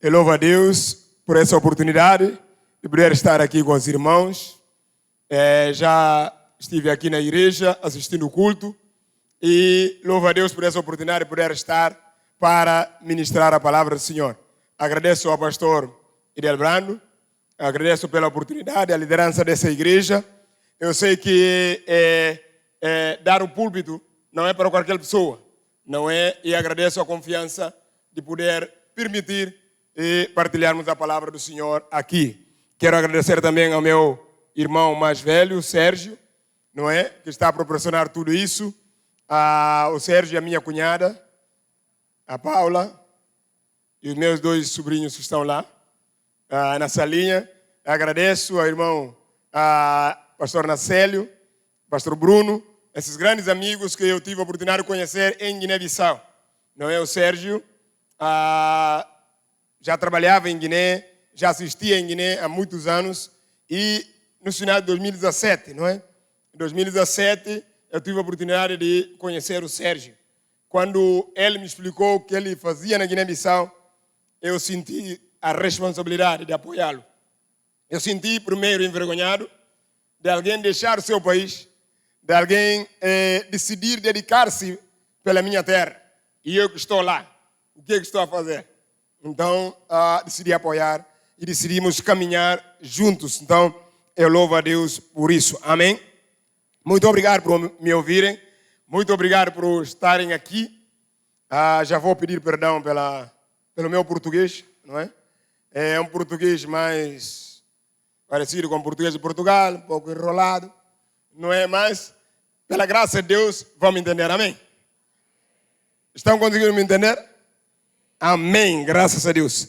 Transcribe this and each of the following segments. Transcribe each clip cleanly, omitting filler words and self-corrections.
Eu louvo a Deus por essa oportunidade de poder estar aqui com os irmãos. Já estive aqui na igreja assistindo o culto e louvo a Deus por essa oportunidade de poder estar para ministrar a palavra do Senhor. Agradeço ao pastor Idel Brando, agradeço pela oportunidade, a liderança dessa igreja. Eu sei que dar o púlpito não é para qualquer pessoa, não é? E agradeço a confiança de poder permitir e partilharmos a palavra do Senhor aqui. Quero agradecer também ao meu irmão mais velho, Sérgio, não é? Que está a proporcionar tudo isso. O Sérgio e a minha cunhada, a Paula, e os meus dois sobrinhos que estão lá, na salinha. Agradeço ao irmão pastor Nacélio, pastor Bruno, esses grandes amigos que eu tive a oportunidade de conhecer em Guiné-Bissau. Não é? O Sérgio já trabalhava em Guiné, já assistia em Guiné há muitos anos e no final de 2017, não é? Em 2017 eu tive a oportunidade de conhecer o Sérgio. Quando ele me explicou o que ele fazia na Guiné-Bissau, eu senti a responsabilidade de apoiá-lo. Eu senti primeiro envergonhado de alguém deixar o seu país, de alguém decidir dedicar-se pela minha terra. E eu que estou lá, o que estou a fazer? Então, decidi apoiar e decidimos caminhar juntos. Então, eu louvo a Deus por isso. Amém? Muito obrigado por me ouvirem. Muito obrigado por estarem aqui. Já vou pedir perdão pelo meu português, não é? É um português mais parecido com o português de Portugal, um pouco enrolado, não é? Mas, pela graça de Deus, vão me entender. Amém? Estão conseguindo me entender? Amém, graças a Deus.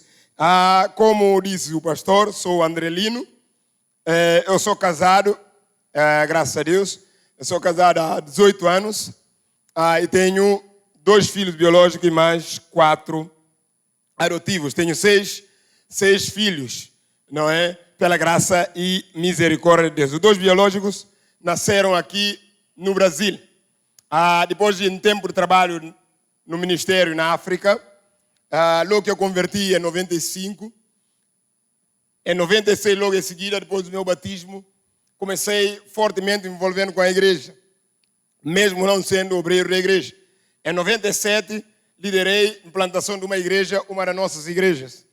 Como disse o pastor, sou Andrelino. Eu sou casado, graças a Deus. Eu sou casado há 18 anos e tenho 2 filhos biológicos e mais 4 adotivos. Tenho 6 filhos, não é? Pela graça e misericórdia de Deus. Os 2 biológicos nasceram aqui no Brasil. Depois de um tempo de trabalho no ministério na África, logo que eu converti em 95, em 96, logo em seguida, depois do meu batismo, comecei fortemente me envolvendo com a igreja, mesmo não sendo obreiro da igreja. Em 97, liderei a implantação de uma igreja, uma das nossas igrejas.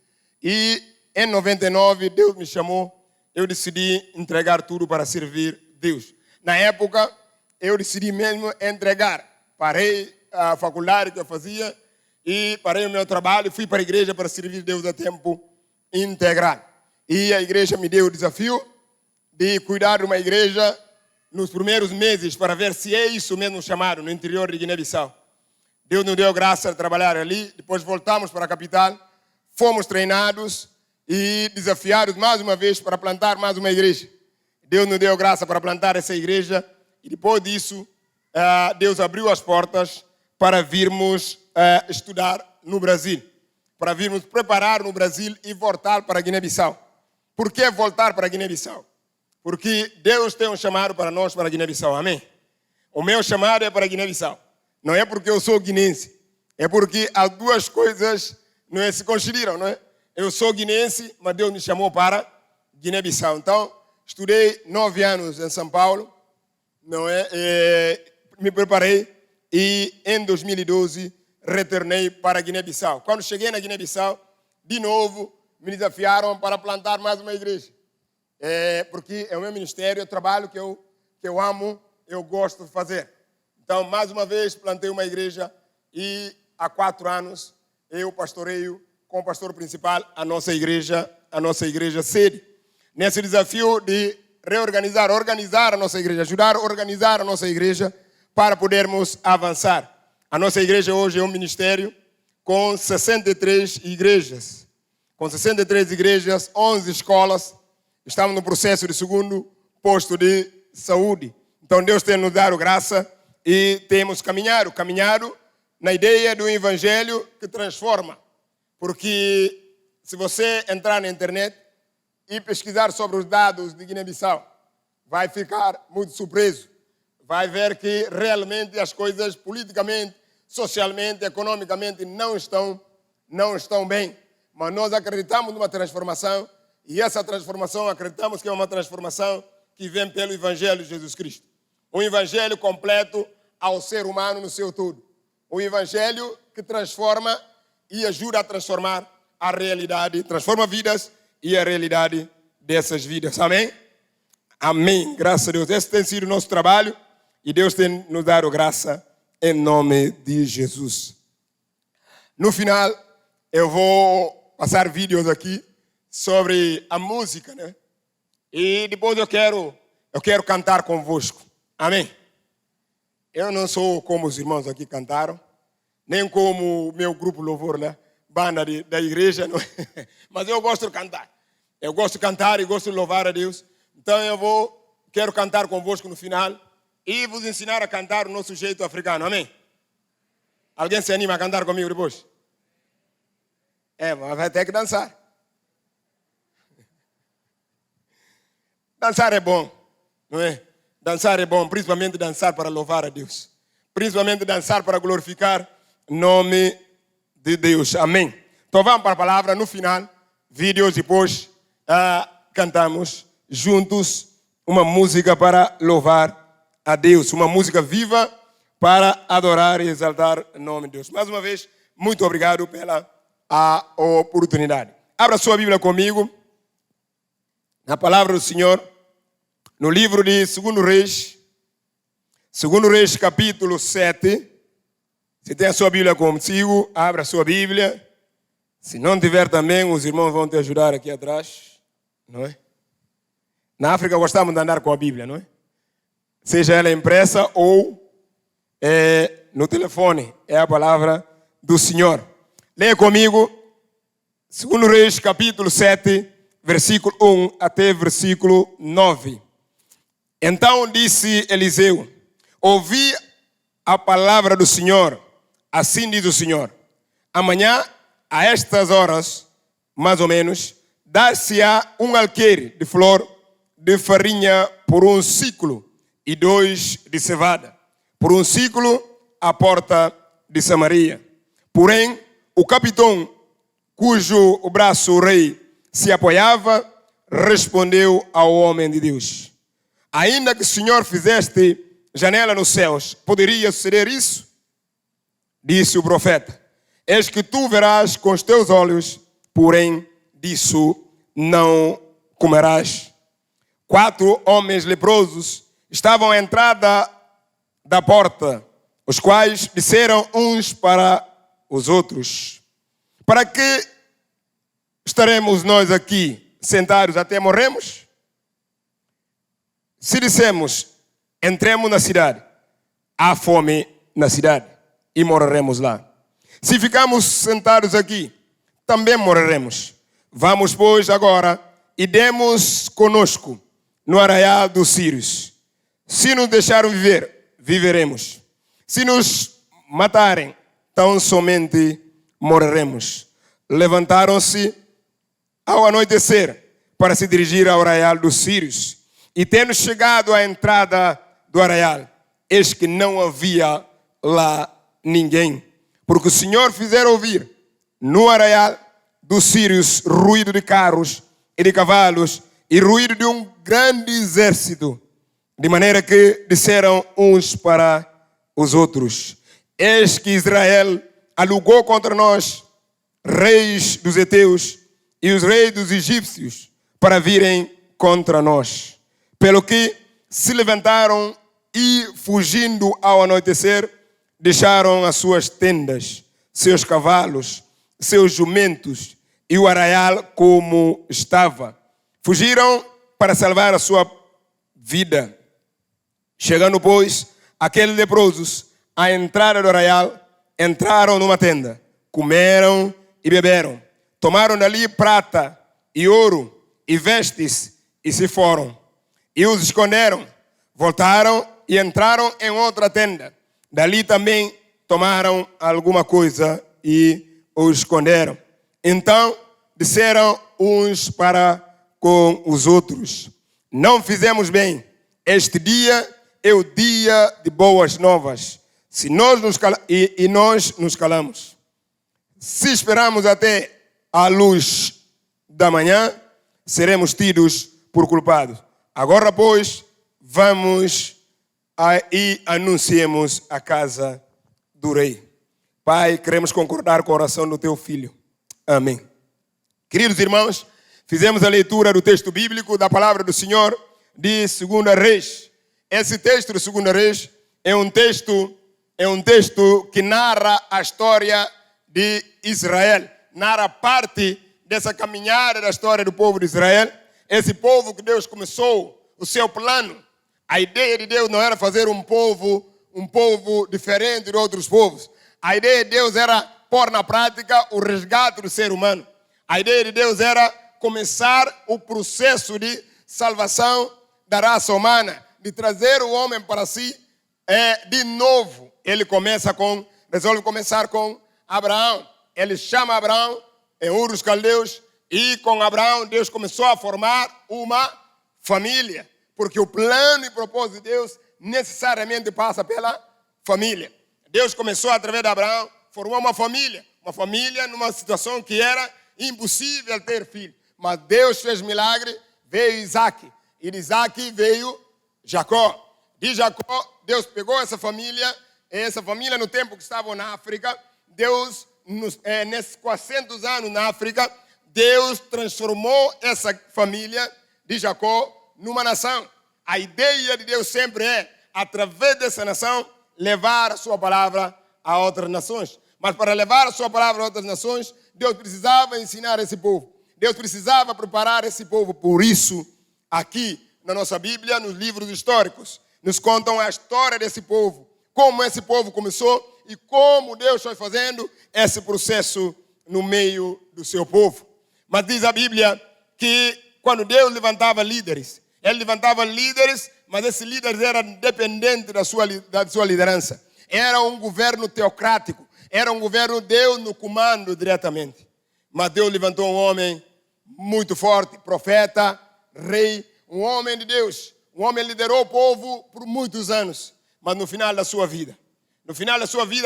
E em 99, Deus me chamou, eu decidi entregar tudo para servir Deus. Na época, eu decidi mesmo entregar. Parei a faculdade que eu fazia, e parei o meu trabalho e fui para a igreja para servir Deus a tempo integral. E a igreja me deu o desafio de cuidar de uma igreja nos primeiros meses para ver se é isso mesmo chamado no interior de Guiné-Bissau. Deus nos deu graça de trabalhar ali. Depois voltamos para a capital, fomos treinados e desafiados mais uma vez para plantar mais uma igreja. Deus nos deu graça para plantar essa igreja e depois disso Deus abriu as portas para virmos estudar no Brasil, para virmos preparar no Brasil e voltar para Guiné-Bissau. Por que voltar para Guiné-Bissau? Porque Deus tem um chamado para nós, para Guiné-Bissau, amém? O meu chamado é para Guiné-Bissau. Não é porque eu sou guinense, é porque as duas coisas não se coincidem, não é? Eu sou guinense, mas Deus me chamou para Guiné-Bissau. Então, estudei 9 anos em São Paulo, não é? Me preparei e em 2012 retornei para Guiné-Bissau. Quando cheguei na Guiné-Bissau, de novo me desafiaram para plantar mais uma igreja. Porque é o meu ministério, é o trabalho que eu amo, eu gosto de fazer. Então, mais uma vez, plantei uma igreja e há 4 anos eu pastoreio com o pastor principal a nossa igreja sede. Nesse desafio de organizar a nossa igreja, ajudar a organizar a nossa igreja para podermos avançar. A nossa igreja hoje é um ministério com 63 igrejas. Com 63 igrejas, 11 escolas. Estamos no processo de 2º posto de saúde. Então Deus tem nos dado graça e temos caminhado na ideia do evangelho que transforma. Porque se você entrar na internet e pesquisar sobre os dados de Guiné-Bissau, vai ficar muito surpreso. Vai ver que realmente as coisas politicamente, socialmente, economicamente não estão bem. mas nós acreditamos numa transformação, e essa transformação acreditamos que é uma transformação que vem pelo Evangelho de Jesus Cristo. Um Evangelho completo ao ser humano no seu todo. Um Evangelho que transforma e ajuda a transformar a realidade, transforma vidas e a realidade dessas vidas. Amém? Amém. Graças a Deus. Esse tem sido o nosso trabalho e Deus tem nos dado graça em nome de Jesus. No final, eu vou passar vídeos aqui sobre a música, né? E depois eu quero cantar convosco. Amém? Eu não sou como os irmãos aqui cantaram, nem como o meu grupo louvor, né? Banda da igreja, não é? Mas eu gosto de cantar. Eu gosto de cantar e gosto de louvar a Deus. Então quero cantar convosco no final e vos ensinar a cantar o nosso jeito africano. Amém? Alguém se anima a cantar comigo depois? Mas vai ter que dançar. Dançar é bom, não é? Dançar é bom, principalmente dançar para louvar a Deus. Principalmente dançar para glorificar o nome de Deus. Amém. Então vamos para a palavra. No final, vídeos, depois cantamos juntos uma música para louvar a Deus. Uma música viva para adorar e exaltar o nome de Deus. Mais uma vez, muito obrigado pela oportunidade. Abra sua Bíblia comigo. Na palavra do Senhor, no livro de 2 Reis, capítulo 7. Se tem a sua Bíblia consigo, abra a sua Bíblia. Se não tiver também, os irmãos vão te ajudar aqui atrás, não é? Na África gostamos de andar com a Bíblia, não é? Seja ela impressa ou no telefone, é a palavra do Senhor. Leia comigo, 2 Reis, capítulo 7, versículo 1 até versículo 9. Então disse Eliseu: ouvi a palavra do Senhor, assim diz o Senhor. Amanhã, a estas horas, mais ou menos, dar-se-á um alqueire de flor de farinha por 1 ciclo e 2 de cevada, por 1 ciclo à porta de Samaria. Porém, o capitão, cujo o braço o rei se apoiava, respondeu ao homem de Deus: ainda que o Senhor fizeste janela nos céus, poderia suceder isso? Disse o profeta: eis que tu verás com os teus olhos, porém disso não comerás. 4 homens leprosos estavam à entrada da porta, os quais disseram uns para os outros: para que estaremos nós aqui sentados até morremos? Se dissemos, entremos na cidade, há fome na cidade e morreremos lá. Se ficarmos sentados aqui, também morreremos. Vamos, pois, agora e demos conosco no arraial dos sírios. Se nos deixaram viver, viveremos. Se nos matarem, tão somente morreremos. Levantaram-se ao anoitecer para se dirigir ao arraial dos sírios. E tendo chegado à entrada do arraial, eis que não havia lá ninguém, porque o Senhor fizera ouvir no arraial dos sírios ruído de carros e de cavalos e ruído de um grande exército, de maneira que disseram uns para os outros: eis que Israel alugou contra nós reis dos heteus e os reis dos egípcios para virem contra nós. Pelo que se levantaram e, fugindo ao anoitecer, deixaram as suas tendas, seus cavalos, seus jumentos e o arraial como estava. Fugiram para salvar a sua vida. Chegando, pois, aqueles leprosos à entrada do arraial, entraram numa tenda, comeram e beberam. Tomaram dali prata e ouro e vestes e se foram. E os esconderam. Voltaram e entraram em outra tenda. Dali também tomaram alguma coisa e os esconderam. Então disseram uns para com os outros: não fizemos bem. Este dia é o dia de boas novas. Se nós nos calamos. Se esperamos até à luz da manhã, seremos tidos por culpados. Agora, pois, vamos e anunciemos a casa do rei. Pai, queremos concordar com a oração do teu filho. Amém. Queridos irmãos, fizemos a leitura do texto bíblico da palavra do Senhor de 2 Reis. Esse texto de 2 Reis é um texto que narra a história de Israel. Narra parte dessa caminhada da história do povo de Israel. Esse povo que Deus começou o seu plano. A ideia de Deus não era fazer um povo diferente de outros povos. A ideia de Deus era pôr na prática o resgate do ser humano. A ideia de Deus era começar o processo de salvação da raça humana, de trazer o homem para si de novo. Ele resolve começar com Abraão. Ele chama Abraão em Ur dos Caldeus e com Abraão Deus começou a formar uma família. Porque o plano e propósito de Deus necessariamente passa pela família. Deus começou através de Abraão, formou uma família numa situação que era impossível ter filho. Mas Deus fez milagre, veio Isaac. E de Isaac veio Jacó. De Jacó, Deus pegou essa família no tempo que estavam na África, Deus, nesses 400 anos na África, Deus transformou essa família de Jacó numa nação. A ideia de Deus sempre é, através dessa nação, levar a sua palavra a outras nações. Mas para levar a sua palavra a outras nações, Deus precisava ensinar esse povo. Deus precisava preparar esse povo. Por isso, aqui na nossa Bíblia, nos livros históricos, nos contam a história desse povo. Como esse povo começou e como Deus foi fazendo esse processo no meio do seu povo. Mas diz a Bíblia que quando Deus levantava líderes, Ele levantava líderes, mas esses líderes eram dependentes da sua liderança. Era um governo teocrático. Era um governo Deus no comando diretamente. Mas Deus levantou um homem muito forte, profeta, rei, um homem de Deus. Um homem liderou o povo por muitos anos. Mas no final da sua vida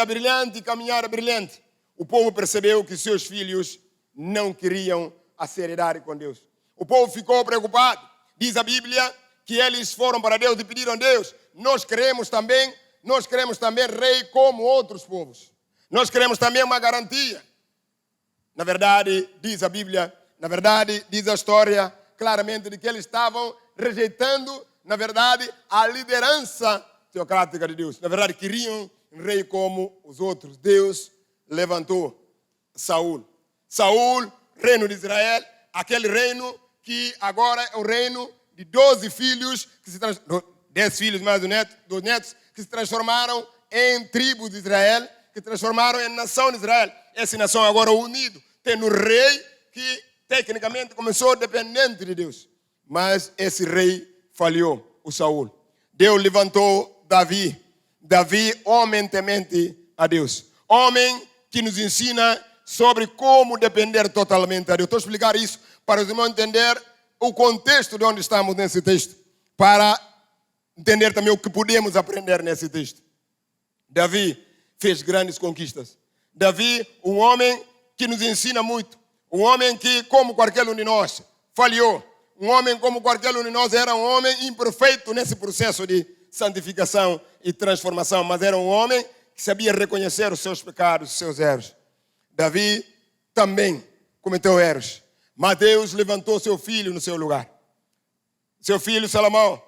brilhante, caminhada brilhante, o povo percebeu que seus filhos não queriam a seriedade com Deus. O povo ficou preocupado. Diz a Bíblia que eles foram para Deus e pediram a Deus: nós queremos também rei como outros povos. Nós queremos também uma garantia. Na verdade, diz a Bíblia, diz a história claramente de que eles estavam rejeitando, na verdade, a liderança teocrática de Deus. Na verdade, queriam um rei como os outros. Deus levantou Saul. Saul, reino de Israel, aquele reino que agora é o reino de 12 filhos, 10 filhos mais dos netos, que se transformaram em tribo de Israel, que transformaram em nação de Israel. Essa nação agora unido, tendo um rei que tecnicamente começou dependente de Deus. Mas esse rei falhou, o Saul. Deus levantou Davi, homem temente a Deus. Homem que nos ensina sobre como depender totalmente a Deus. Estou a explicar isso para os irmãos entender o contexto de onde estamos nesse texto, para entender também o que podemos aprender nesse texto. Davi fez grandes conquistas. Davi, um homem que nos ensina muito. Um homem que, como qualquer um de nós, falhou. Um homem como qualquer um de nós era um homem imperfeito nesse processo de santificação e transformação, mas era um homem que sabia reconhecer os seus pecados, os seus erros. Davi também cometeu erros, mas Deus levantou seu filho no seu lugar. Seu filho Salomão.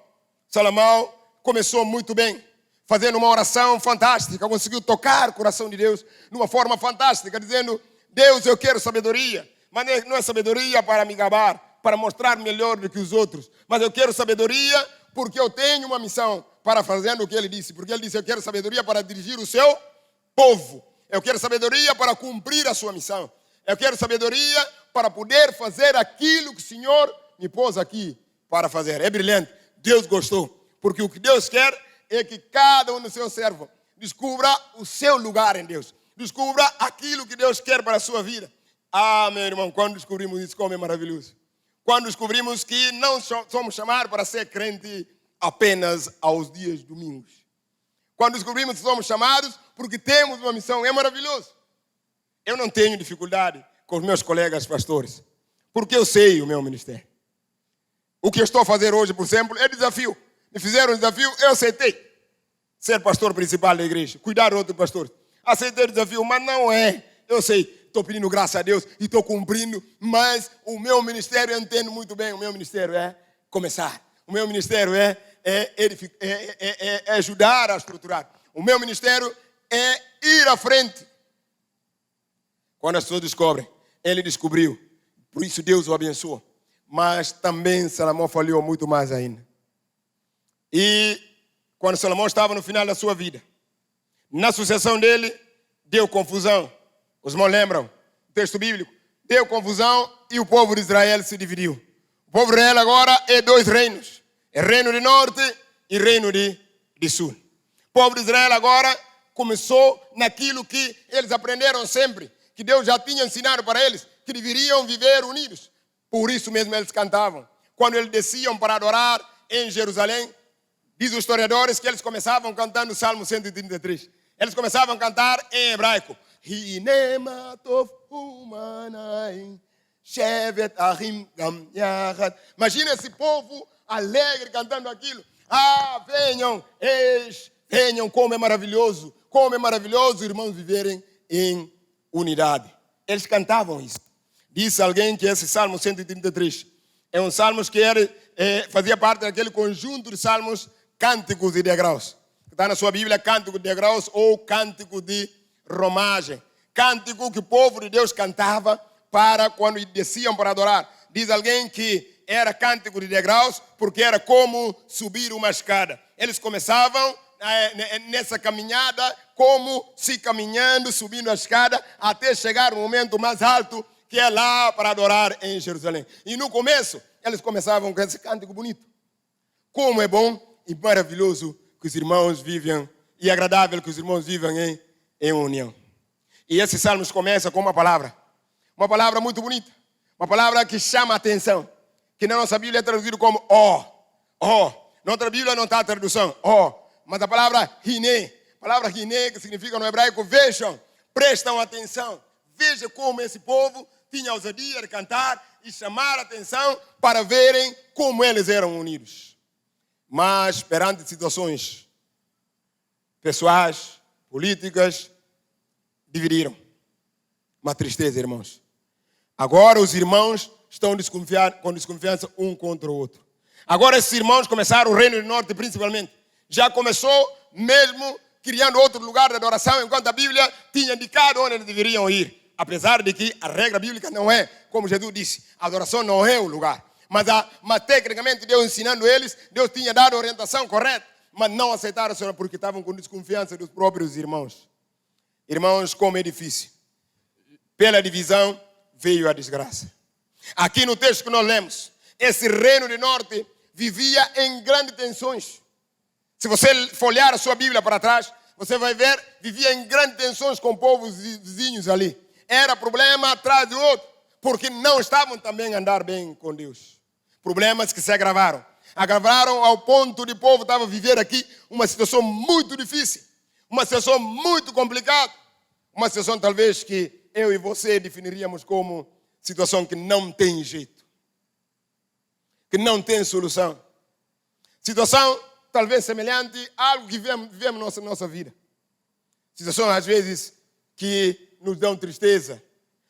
Salomão começou muito bem, fazendo uma oração fantástica, conseguiu tocar o coração de Deus de uma forma fantástica, dizendo: Deus, eu quero sabedoria, mas não é sabedoria para me gabar, para mostrar melhor do que os outros, mas eu quero sabedoria porque eu tenho uma missão, para fazer o que ele disse, porque ele disse: eu quero sabedoria para dirigir o seu povo, eu quero sabedoria para cumprir a sua missão, eu quero sabedoria para poder fazer aquilo que o Senhor me pôs aqui para fazer. É brilhante, Deus gostou, porque o que Deus quer é que cada um dos seus servos descubra o seu lugar em Deus, descubra aquilo que Deus quer para a sua vida. Ah, meu irmão, quando descobrimos isso, como é maravilhoso. Quando descobrimos que não somos chamados para ser crente apenas aos dias domingos. Quando descobrimos que somos chamados porque temos uma missão, é maravilhoso. Eu não tenho dificuldade com os meus colegas pastores. Porque eu sei o meu ministério. O que eu estou a fazer hoje, por exemplo, é desafio. Me fizeram um desafio, eu aceitei. Ser pastor principal da igreja, cuidar de outros pastores. Aceitei o desafio, mas não é. Eu sei, estou pedindo graça a Deus e estou cumprindo, mas o meu ministério, eu entendo muito bem, o meu ministério é começar. O meu ministério é ajudar a estruturar. O meu ministério é ir à frente. Quando as pessoas descobrem, ele descobriu. Por isso Deus o abençoou. Mas também Salomão falhou muito mais ainda. E quando Salomão estava no final da sua vida, na sucessão dele, deu confusão. Os irmãos lembram? O texto bíblico. Deu confusão e o povo de Israel se dividiu. O povo de Israel agora é 2 reinos. É reino de norte e reino de sul. O povo de Israel agora começou naquilo que eles aprenderam sempre, que Deus já tinha ensinado para eles, que deveriam viver unidos. Por isso mesmo eles cantavam. Quando eles desciam para adorar em Jerusalém, diz os historiadores que eles começavam cantando o Salmo 133. Eles começavam a cantar em hebraico. Imagina esse povo alegre cantando aquilo. Ah, venham, como é maravilhoso, irmãos, viverem em unidade. Eles cantavam isso. Disse alguém que esse Salmo 133 é um salmo que fazia parte daquele conjunto de salmos cânticos e degraus. Está na sua Bíblia, cântico de degraus ou cântico de romagem. Cântico que o povo de Deus cantava para quando desciam para adorar. Diz alguém que era cântico de degraus porque era como subir uma escada. Eles começavam nessa caminhada como se caminhando, subindo a escada até chegar no momento mais alto, que é lá para adorar em Jerusalém. E no começo, eles começavam com esse cântico bonito. Como é bom e maravilhoso que os irmãos vivem, e agradável que os irmãos vivam em união. E esses salmos começam com uma palavra muito bonita, uma palavra que chama a atenção, que na nossa Bíblia é traduzido como ó. Na outra Bíblia não está a tradução, mas a palavra hiné, que significa no hebraico, vejam, prestam atenção, veja como esse povo tinha a ousadia de cantar e chamar a atenção para verem como eles eram unidos. Mas perante situações pessoais, políticas, dividiram. Uma tristeza, irmãos. Agora os irmãos estão com desconfiança um contra o outro. Agora esses irmãos começaram, o Reino do Norte principalmente, já começou mesmo criando outro lugar de adoração, enquanto a Bíblia tinha indicado onde eles deveriam ir. Apesar de que a regra bíblica não é, como Jesus disse, a adoração não é o lugar. Mas tecnicamente Deus ensinando eles, Deus tinha dado a orientação correta, mas não aceitaram porque estavam com desconfiança dos próprios irmãos. Irmãos, como é difícil. Pela divisão veio a desgraça. Aqui no texto que nós lemos, esse reino do norte vivia em grandes tensões. Se você folhear a sua Bíblia para trás, você vai ver, vivia em grandes tensões com povos vizinhos ali. Era problema atrás do outro, porque não estavam também a andar bem com Deus. Problemas que se agravaram. Agravaram ao ponto de o povo estava a viver aqui uma situação muito difícil, uma situação muito complicada, uma situação talvez que eu e você definiríamos como situação que não tem jeito, que não tem solução. Situação talvez semelhante a algo que vivemos na nossa vida. Situações às vezes que nos dão tristeza,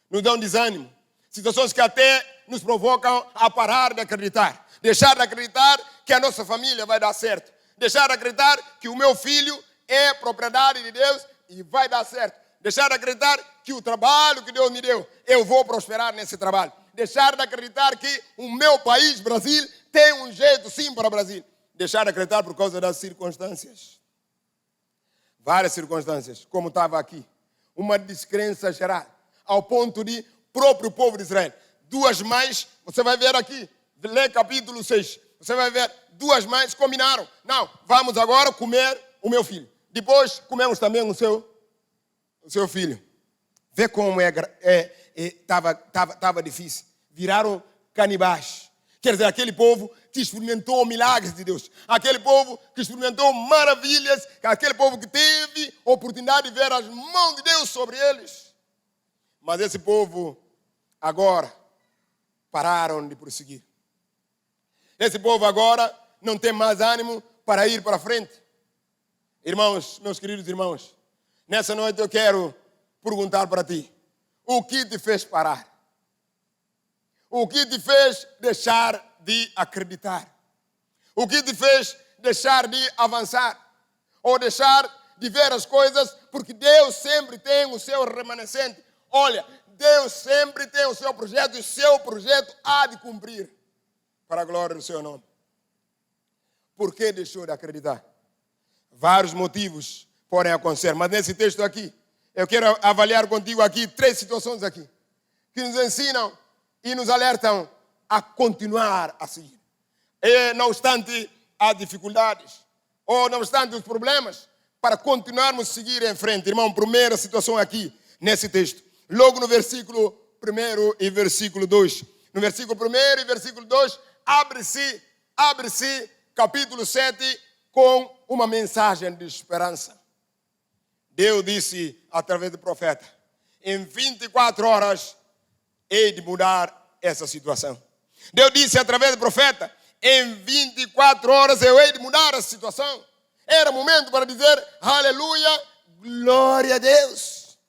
nos dão desânimo. Situações que até nos provocam a parar de acreditar. Deixar de acreditar que a nossa família vai dar certo. Deixar de acreditar que o meu filho é propriedade de Deus e vai dar certo. Deixar de acreditar que o trabalho que Deus me deu, eu vou prosperar nesse trabalho. Deixar de acreditar que o meu país, Brasil, tem um jeito sim para o Brasil. Deixar de acreditar por causa das circunstâncias. Várias circunstâncias, como estava aqui. Uma descrença geral, ao ponto de próprio povo de Israel. 2 mães, você vai ver aqui, lê capítulo 6, você vai ver, 2 mães combinaram. Não, vamos agora comer o meu filho. Depois comemos também o seu filho. Vê como estava difícil. Viraram canibais. Quer dizer, aquele povo que experimentou milagres de Deus. Aquele povo que experimentou maravilhas. Aquele povo que teve oportunidade de ver as mãos de Deus sobre eles. Mas esse povo agora pararam de prosseguir. Esse povo agora não tem mais ânimo para ir para frente. Irmãos, meus queridos irmãos, nessa noite eu quero perguntar para ti: o que te fez parar? O que te fez deixar de acreditar? O que te fez deixar de avançar? Ou deixar de ver as coisas? Porque Deus sempre tem o seu remanescente. Olha, Deus sempre tem o seu projeto e o seu projeto há de cumprir para a glória do seu nome. Por que deixou de acreditar? Vários motivos podem acontecer, mas nesse texto aqui, eu quero avaliar contigo aqui 3 situações aqui, que nos ensinam e nos alertam a continuar a seguir. E, não obstante as dificuldades, ou não obstante os problemas, para continuarmos a seguir em frente. Irmão, primeira situação aqui, nesse texto. Logo no versículo 1 e versículo 2. No versículo 1 e versículo 2, abre-se capítulo 7 com uma mensagem de esperança. Deus disse através do profeta: em 24 horas hei de mudar essa situação. Deus disse através do profeta: em 24 horas eu hei de mudar essa situação. Era momento para dizer aleluia, glória a Deus.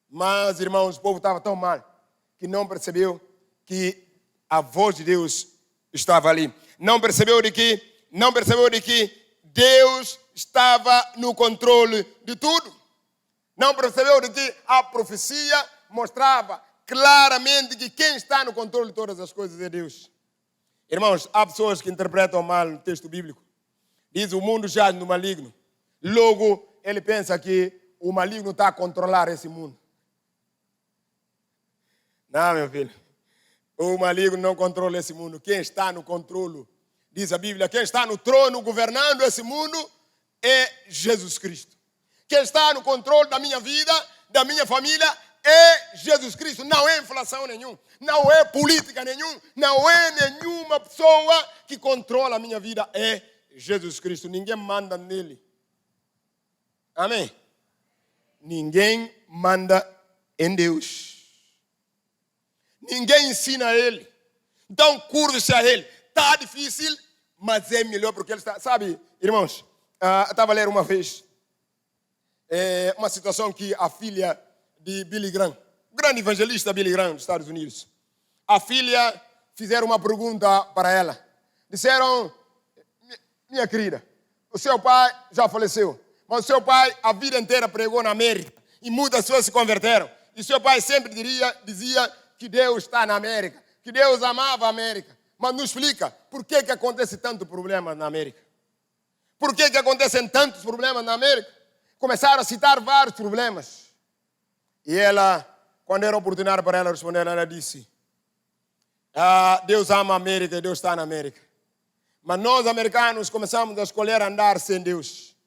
Mas, irmãos, o povo estava tão mal que não percebeu que a voz de Deus estava ali. Não percebeu de que Deus estava no controle de tudo. Não percebeu de que a profecia mostrava claramente que quem está no controle de todas as coisas é Deus. Irmãos, há pessoas que interpretam mal o texto bíblico. Diz: o mundo jaz no maligno. Logo, ele pensa que o maligno está a controlar esse mundo. Não, meu filho. O maligno não controla esse mundo. Quem está no controle, diz a Bíblia, quem está no trono governando esse mundo é Jesus Cristo. Quem está no controle da minha vida, da minha família, é Jesus Cristo. Não é inflação nenhuma, não é política nenhuma, não é nenhuma pessoa que controla a minha vida. É Jesus Cristo. Ninguém manda nele. Amém? Ninguém manda em Deus. Ninguém ensina a ele. Então curva-se a ele. Está difícil, mas é melhor porque ele está. Sabe, irmãos, eu estava a ler uma vez uma situação que a filha de Billy Graham, o grande evangelista Billy Graham dos Estados Unidos, a filha fizeram uma pergunta para ela. Disseram: minha querida, o seu pai já faleceu, mas o seu pai a vida inteira pregou na América e muitas pessoas se converteram. E o seu pai sempre dizia que Deus está na América, que Deus amava a América. Mas nos explica por que acontece tanto problema na América. Por que acontecem tantos problemas na América? Começaram a citar vários problemas. E ela, quando era oportunidade para ela responder, ela disse: Deus ama a América e Deus está na América. Mas nós, americanos, começamos a escolher andar sem Deus.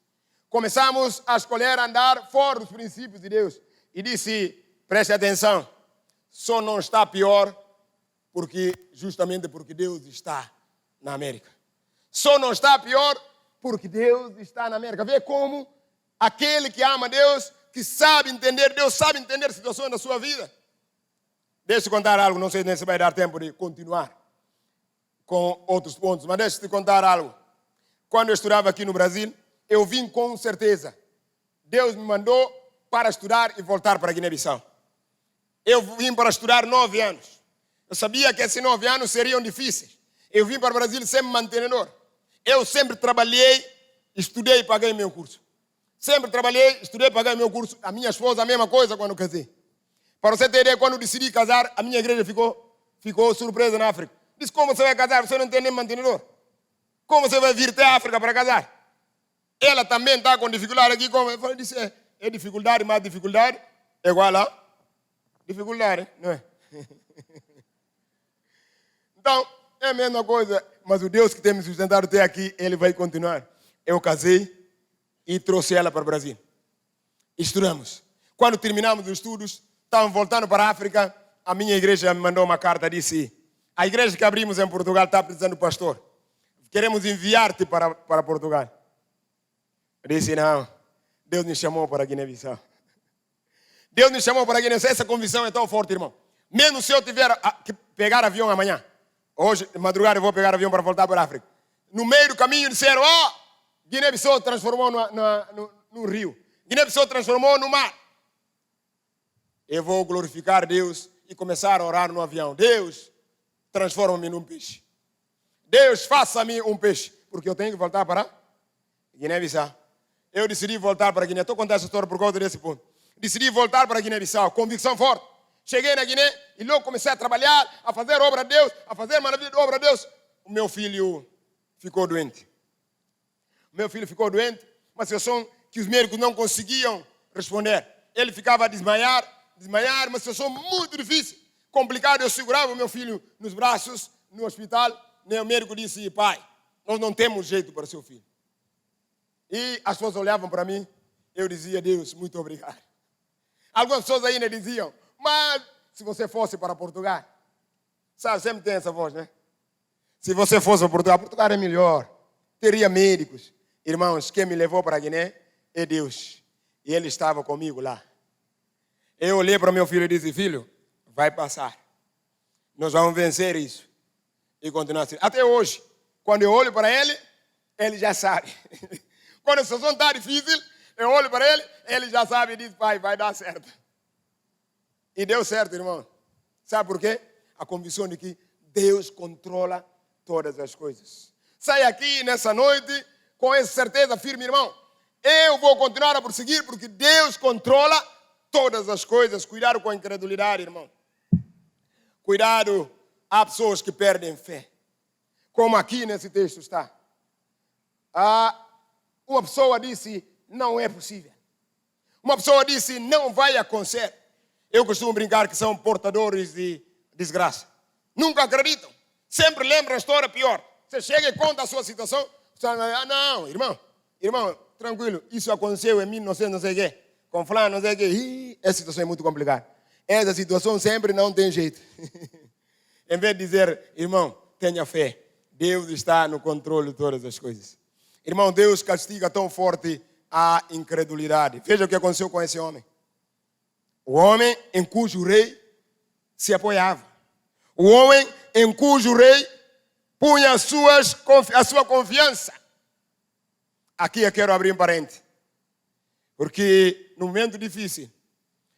Começamos a escolher andar fora dos princípios de Deus. E disse: preste atenção, só não está pior justamente porque Deus está na América. Só não está pior porque Deus está na América. Vê como aquele que ama Deus, que sabe entender, Deus sabe entender situações da sua vida. Deixa eu contar algo, não sei nem se vai dar tempo de continuar com outros pontos, mas deixa eu te contar algo. Quando eu estudava aqui no Brasil, eu vim com certeza. Deus me mandou para estudar e voltar para Guiné-Bissau. Eu vim para estudar 9 anos. Eu sabia que esses 9 anos seriam difíceis. Eu vim para o Brasil sem mantenedor. Eu sempre trabalhei, estudei e paguei meu curso. Sempre trabalhei, estudei e paguei meu curso. A minha esposa, a mesma coisa quando casei. Para você ter ideia, quando decidi casar, a minha igreja ficou surpresa na África. Disse: como você vai casar? Você não tem nem mantenedor. Como você vai vir até a África para casar? Ela também está com dificuldade aqui. Como? Eu falei: é dificuldade mais dificuldade é igual a dificuldade, não é? Então, é a mesma coisa. Mas o Deus que tem me sustentado até aqui, Ele vai continuar. Eu casei e trouxe ela para o Brasil. Estudamos. Quando terminamos os estudos, estávamos voltando para a África, a minha igreja me mandou uma carta, disse: a igreja que abrimos em Portugal está precisando de pastor. Queremos enviar-te para Portugal. Eu disse: não, Deus me chamou para Guiné-Bissau. Deus me chamou para Guiné-Bissau. Essa convicção é tão forte, irmão. Mesmo se eu tiver que pegar avião amanhã. Hoje, de madrugada, eu vou pegar avião para voltar para a África. No meio do caminho disseram, Guiné-Bissau transformou no rio. Guiné-Bissau transformou no mar. Eu vou glorificar Deus e começar a orar no avião. Deus, transforma-me num peixe. Deus, faça-me um peixe. Porque eu tenho que voltar para Guiné-Bissau. Eu decidi voltar para Guiné. Estou contando essa história por causa desse ponto. Decidi voltar para Guiné-Bissau. Convicção forte. Cheguei na Guiné e logo comecei a trabalhar, a fazer obra de Deus, a fazer maravilha de obra de Deus. O meu filho ficou doente. Uma situação que os médicos não conseguiam responder. Ele ficava a desmaiar, uma situação muito difícil, complicada. Eu segurava o meu filho nos braços, no hospital. O médico disse, pai, nós não temos jeito para o seu filho. E as pessoas olhavam para mim, eu dizia, Deus, muito obrigado. Algumas pessoas ainda diziam, mas se você fosse para Portugal, sabe, sempre tem essa voz, né? Se você fosse para Portugal, Portugal é melhor, teria médicos. Irmãos, quem me levou para a Guiné é Deus. E Ele estava comigo lá. Eu olhei para meu filho e disse, filho, vai passar. Nós vamos vencer isso. E continuar assim. Até hoje, quando eu olho para ele, ele já sabe. Quando a situação está difícil, eu olho para ele, ele já sabe e diz, pai, vai dar certo. E deu certo, irmão. Sabe por quê? A convicção de que Deus controla todas as coisas. Sai aqui nessa noite com essa certeza firme, irmão. Eu vou continuar a prosseguir porque Deus controla todas as coisas. Cuidado com a incredulidade, irmão. Cuidado, há pessoas que perdem fé. Como aqui nesse texto está. Uma pessoa disse, não é possível. Uma pessoa disse, não vai acontecer. Eu costumo brincar que são portadores de desgraça. Nunca acreditam. Sempre lembram a história pior. Você chega e conta a sua situação. Você fala, não, irmão, tranquilo. Isso aconteceu em 1900, não sei o quê. Com fulano, não sei o quê. Essa situação é muito complicada. Essa situação sempre não tem jeito. Em vez de dizer, irmão, tenha fé. Deus está no controle de todas as coisas. Irmão, Deus castiga tão forte a incredulidade. Veja o que aconteceu com esse homem. O homem em cujo rei se apoiava. O homem em cujo rei punha a sua confiança. Aqui eu quero abrir um parênteses. Porque no momento difícil,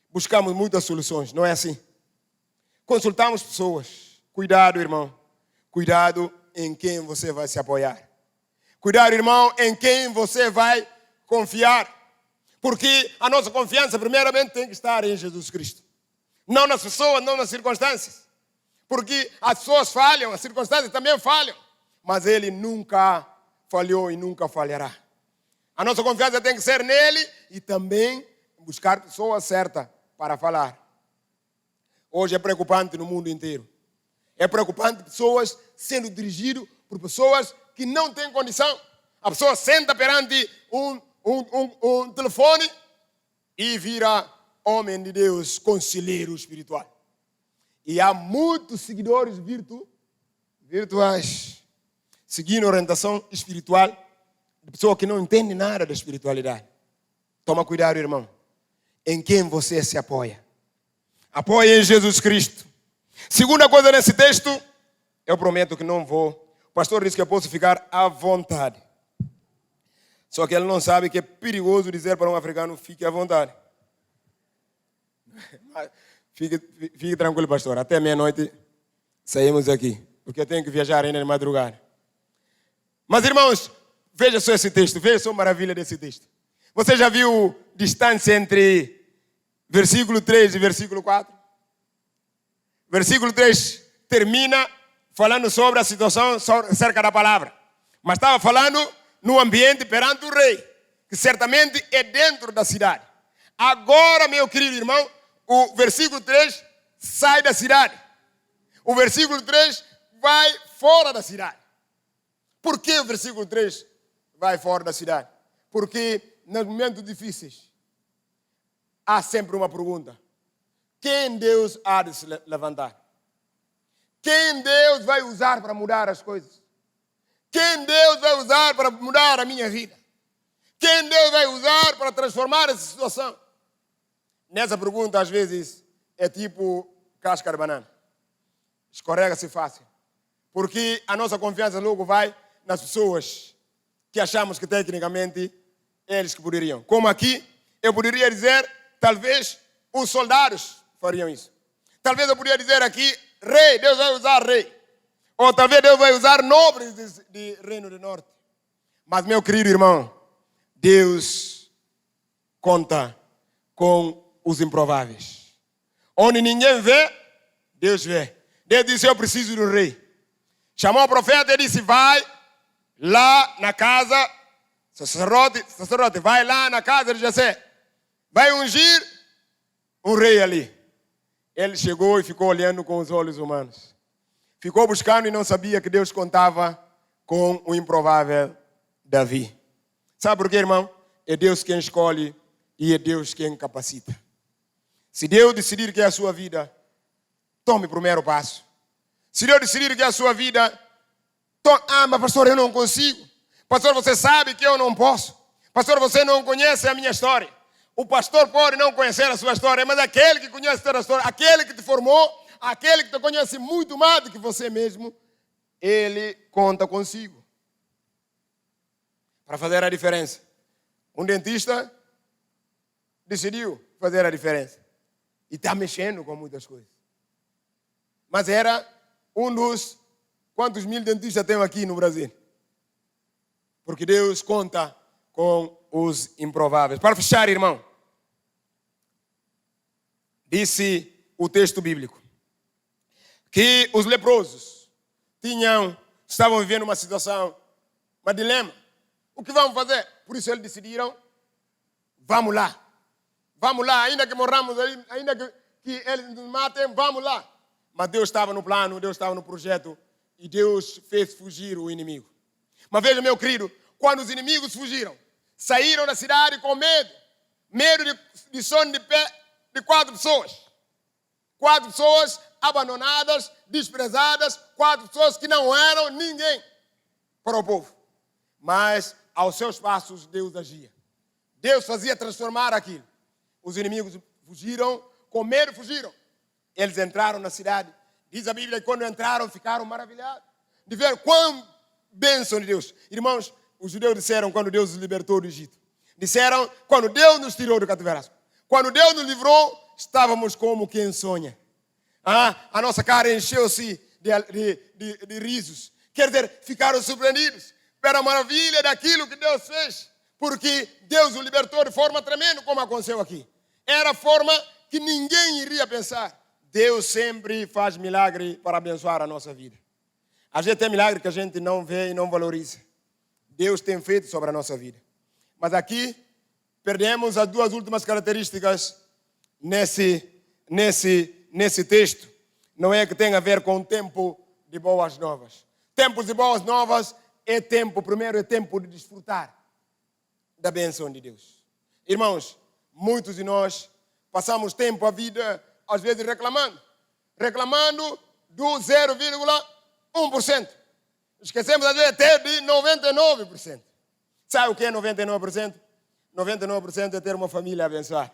buscamos muitas soluções, não é assim? Consultamos pessoas. Cuidado, irmão. Cuidado em quem você vai se apoiar. Cuidado, irmão, em quem você vai confiar. Porque a nossa confiança, primeiramente, tem que estar em Jesus Cristo. Não nas pessoas, não nas circunstâncias. Porque as pessoas falham, as circunstâncias também falham. Mas Ele nunca falhou e nunca falhará. A nossa confiança tem que ser nele e também buscar pessoas certas para falar. Hoje é preocupante no mundo inteiro. É preocupante pessoas sendo dirigidas por pessoas que não têm condição. A pessoa senta perante um telefone e vira homem de Deus, conselheiro espiritual. E há muitos seguidores virtuais, seguindo orientação espiritual de pessoa que não entende nada da espiritualidade. Toma cuidado, irmão. Em quem você se apoia? Apoie em Jesus Cristo. Segunda coisa nesse texto, eu prometo que não vou. O pastor disse que eu posso ficar à vontade. Só que ele não sabe que é perigoso dizer para um africano, fique à vontade. Fique tranquilo, pastor. Até meia-noite saímos aqui. Porque eu tenho que viajar ainda de madrugada. Mas, irmãos, veja só esse texto. Veja só a maravilha desse texto. Você já viu distância entre versículo 3 e versículo 4? Versículo 3 termina falando sobre a situação acerca da palavra. Mas estava falando no ambiente perante o rei, que certamente é dentro da cidade. Agora, meu querido irmão, o versículo 3 sai da cidade. O versículo 3 vai fora da cidade. Por que o versículo 3 vai fora da cidade? Porque nos momentos difíceis há sempre uma pergunta. Quem Deus há de se levantar? Quem Deus vai usar para mudar as coisas? Quem Deus vai usar para mudar a minha vida? Quem Deus vai usar para transformar essa situação? Nessa pergunta, às vezes, é tipo casca de banana. Escorrega-se fácil. Porque a nossa confiança logo vai nas pessoas que achamos que tecnicamente eles que poderiam. Como aqui, eu poderia dizer, talvez os soldados fariam isso. Talvez eu poderia dizer aqui, rei, Deus vai usar rei. Ou talvez Deus vai usar nobres de Reino do Norte. Mas, meu querido irmão, Deus conta com os improváveis. Onde ninguém vê, Deus vê. Deus disse, eu preciso do rei. Chamou o profeta e disse, vai lá na casa, sacerdote, vai lá na casa de Jessé. Vai ungir um rei ali. Ele chegou e ficou olhando com os olhos humanos. Ficou buscando e não sabia que Deus contava com o improvável Davi. Sabe por quê, irmão? É Deus quem escolhe e é Deus quem capacita. Se Deus decidir que é a sua vida, tome o primeiro passo. Se Deus decidir que é a sua vida, mas pastor, eu não consigo. Pastor, você sabe que eu não posso. Pastor, você não conhece a minha história. O pastor pode não conhecer a sua história, mas aquele que conhece toda a história, aquele que te formou, aquele que te conhece muito mais do que você mesmo, ele conta consigo para fazer a diferença. Um dentista decidiu fazer a diferença e está mexendo com muitas coisas. Mas era um dos... Quantos mil dentistas tem aqui no Brasil? Porque Deus conta com os improváveis. Para fechar, irmão, disse o texto bíblico que os leprosos estavam vivendo uma situação, um dilema. O que vamos fazer? Por isso eles decidiram, vamos lá, ainda que morramos, ainda que eles nos matem, vamos lá. Mas Deus estava no plano, Deus estava no projeto e Deus fez fugir o inimigo. Mas veja, meu querido, quando os inimigos fugiram, saíram da cidade com medo de sono de pé de 4 pessoas. 4 pessoas abandonadas, desprezadas, 4 pessoas que não eram ninguém para o povo. Mas aos seus passos Deus agia. Deus fazia transformar aquilo. Os inimigos fugiram, com medo fugiram. Eles entraram na cidade. Diz a Bíblia que quando entraram ficaram maravilhados de ver quão bênção de Deus. Irmãos, os judeus disseram quando Deus os libertou do Egito. Disseram quando Deus nos tirou do cativeiro. Quando Deus nos livrou, estávamos como quem sonha. A nossa cara encheu-se de risos. Quer dizer, ficaram surpreendidos pela maravilha daquilo que Deus fez. Porque Deus o libertou de forma tremenda, como aconteceu aqui. Era a forma que ninguém iria pensar. Deus sempre faz milagre para abençoar a nossa vida. Às vezes tem milagre que a gente não vê e não valoriza. Deus tem feito sobre a nossa vida. Mas aqui perdemos as 2 últimas características nesse texto. Não é que tem a ver com o tempo de boas novas. Tempos de boas novas primeiro é tempo de desfrutar da bênção de Deus. Irmãos, muitos de nós passamos tempo a vida, às vezes reclamando do 0,1%. Esquecemos às vezes até de 99%. Sabe o que é 99%? 99% é ter uma família abençoada.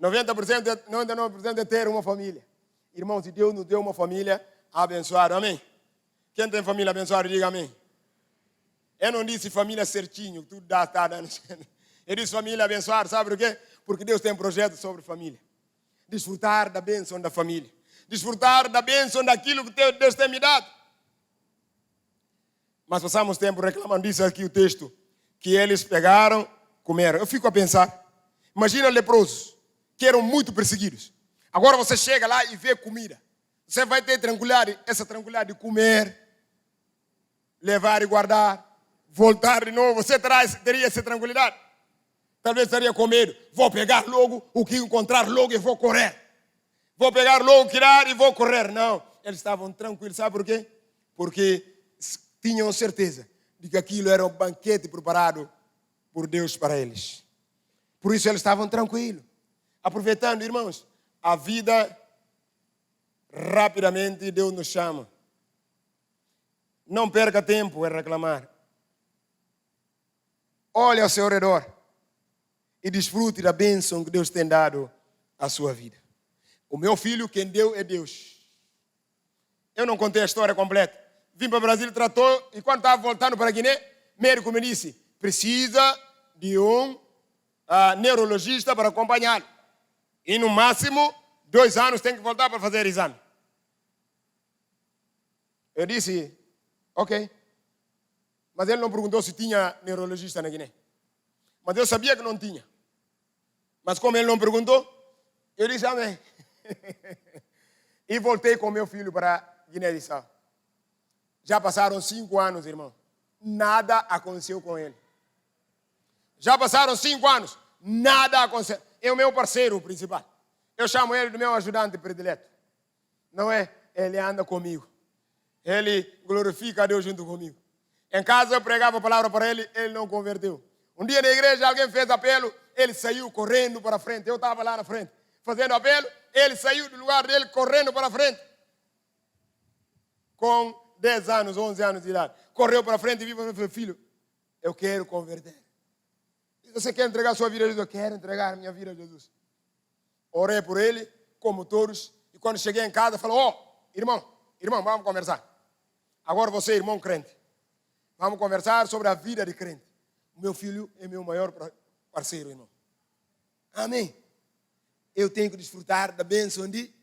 99% é ter uma família. Irmãos, se Deus nos deu uma família abençoada, amém? Quem tem família abençoada, diga amém. Eu não disse família certinho, tudo está dando. Eu disse família abençoada, sabe por quê? Porque Deus tem projeto sobre família. Desfrutar da bênção da família. Desfrutar da bênção daquilo que Deus tem me dado. Mas passamos tempo reclamando disso aqui o texto, que eles pegaram, comeram. Eu fico a pensar, imagina leprosos, que eram muito perseguidos. Agora você chega lá e vê comida. Você vai ter essa tranquilidade de comer, levar e guardar, voltar de novo. Você teria essa tranquilidade? Talvez estaria com medo. Vou pegar logo o que encontrar logo e vou correr. Vou pegar logo o que dar e vou correr. Não, eles estavam tranquilos. Sabe por quê? Porque tinham certeza de que aquilo era um banquete preparado por Deus para eles. Por isso eles estavam tranquilos. Aproveitando, irmãos, a vida rapidamente Deus nos chama. Não perca tempo em reclamar. Olhe ao seu redor e desfrute da bênção que Deus tem dado à sua vida. O meu filho, quem deu é Deus. Eu não contei a história completa. Vim para o Brasil, tratou, e quando estava voltando para a Guiné, médico me disse, precisa de um neurologista para acompanhá-lo. E no máximo, 2 anos tem que voltar para fazer exame. Eu disse, ok. Mas ele não perguntou se tinha neurologista na Guiné. Mas eu sabia que não tinha. Mas como ele não perguntou, eu disse amém. E voltei com meu filho para Guiné-Bissau. Já passaram 5 anos, irmão. Nada aconteceu com ele. Já passaram 5 anos. Nada aconteceu. É o meu parceiro principal. Eu chamo ele do meu ajudante predileto. Não é? Ele anda comigo. Ele glorifica a Deus junto comigo. Em casa eu pregava a palavra para ele, ele não converteu. Um dia na igreja alguém fez apelo, ele saiu correndo para frente. Eu estava lá na frente, fazendo apelo, ele saiu do lugar dele correndo para frente. Com 10 anos, 11 anos de idade. Correu para frente e viu e falou, filho, eu quero converter. Você quer entregar a sua vida a Jesus? Eu quero entregar a minha vida a Jesus. Orei por ele, como todos, e quando cheguei em casa, falou, irmão, vamos conversar. Agora você, irmão crente, vamos conversar sobre a vida de crente. O meu filho é meu maior parceiro, irmão. Amém. Eu tenho que desfrutar da bênção de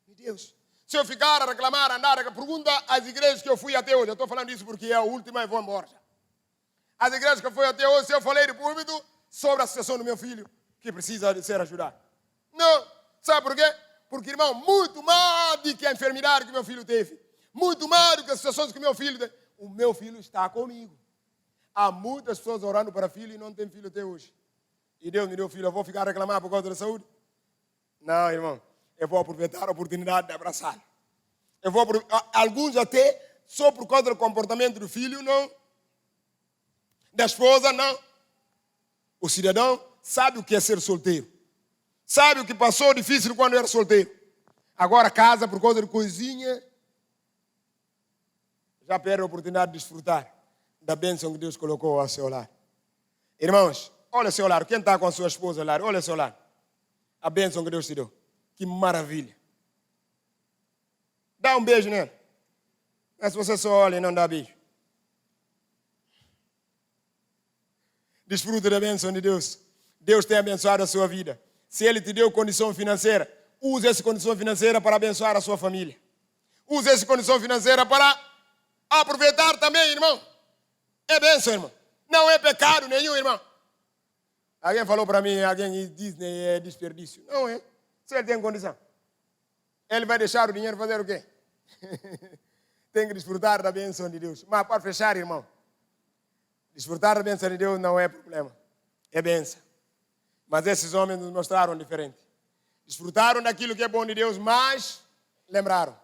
Deus. Se eu ficar a reclamar, andar, pergunta às igrejas que eu fui até hoje. Eu estou falando isso porque é a última e vou embora já. As igrejas que eu fui até hoje, se eu falei de púlpito sobre a situação do meu filho, que precisa de ser ajudado. Não. Sabe por quê? Porque, irmão, muito mais do que a enfermidade que meu filho teve, muito mais do que as situações que meu filho teve, o meu filho está comigo. Há muitas pessoas orando para filho e não tem filho até hoje. E Deus me deu filho, eu vou ficar a reclamar por causa da saúde? Não, irmão. Eu vou aproveitar a oportunidade de abraçá-lo. Alguns até, só por causa do comportamento do filho, não. Da esposa, não. O cidadão sabe o que é ser solteiro. Sabe o que passou difícil quando era solteiro. Agora casa por causa de coisinha. Já perde a oportunidade de desfrutar da bênção que Deus colocou ao seu lar. Irmãos, olha o seu lar. Quem está com a sua esposa lá? Olha o seu lar. A bênção que Deus te deu. Que maravilha. Dá um beijo nele. Mas se você só olha e não dá beijo. Desfruta da bênção de Deus. Deus tem abençoado a sua vida. Se Ele te deu condição financeira, use essa condição financeira para abençoar a sua família. Use essa condição financeira para aproveitar também, irmão. É bênção, irmão. Não é pecado nenhum, irmão. Alguém falou para mim, alguém diz que é desperdício. Não é. Se ele tem condição. Ele vai deixar o dinheiro fazer o quê? Tem que desfrutar da bênção de Deus. Mas para fechar, irmão, desfrutar da bênção de Deus não é problema. É bênção. Mas esses homens nos mostraram diferente. Desfrutaram daquilo que é bom de Deus, mas lembraram.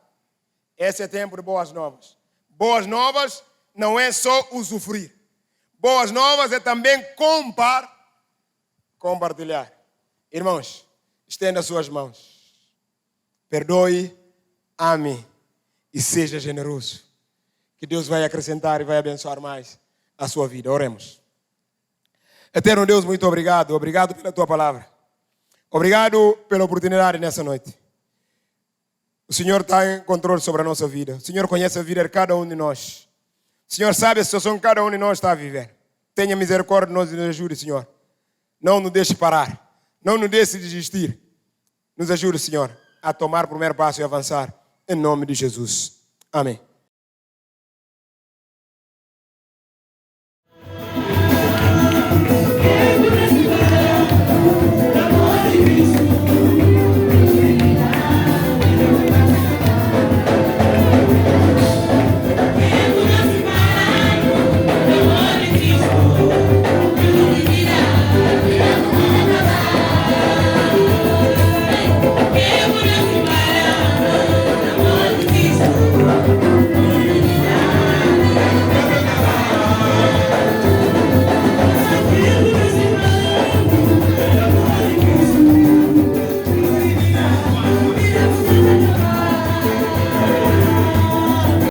Esse é tempo de boas novas. Boas novas não é só usufruir. Boas novas é também compartilhar. Irmãos, estenda as suas mãos. Perdoe, ame e seja generoso. Que Deus vai acrescentar e vai abençoar mais a sua vida. Oremos. Eterno Deus, muito obrigado. Obrigado pela tua palavra. Obrigado pela oportunidade nessa noite. O Senhor está em controle sobre a nossa vida. O Senhor conhece a vida de cada um de nós. O Senhor sabe a situação que cada um de nós está a viver. Tenha misericórdia de nós e nos ajude, Senhor. Não nos deixe parar. Não nos deixe desistir. Nos ajude, Senhor, a tomar o primeiro passo e avançar. Em nome de Jesus. Amém.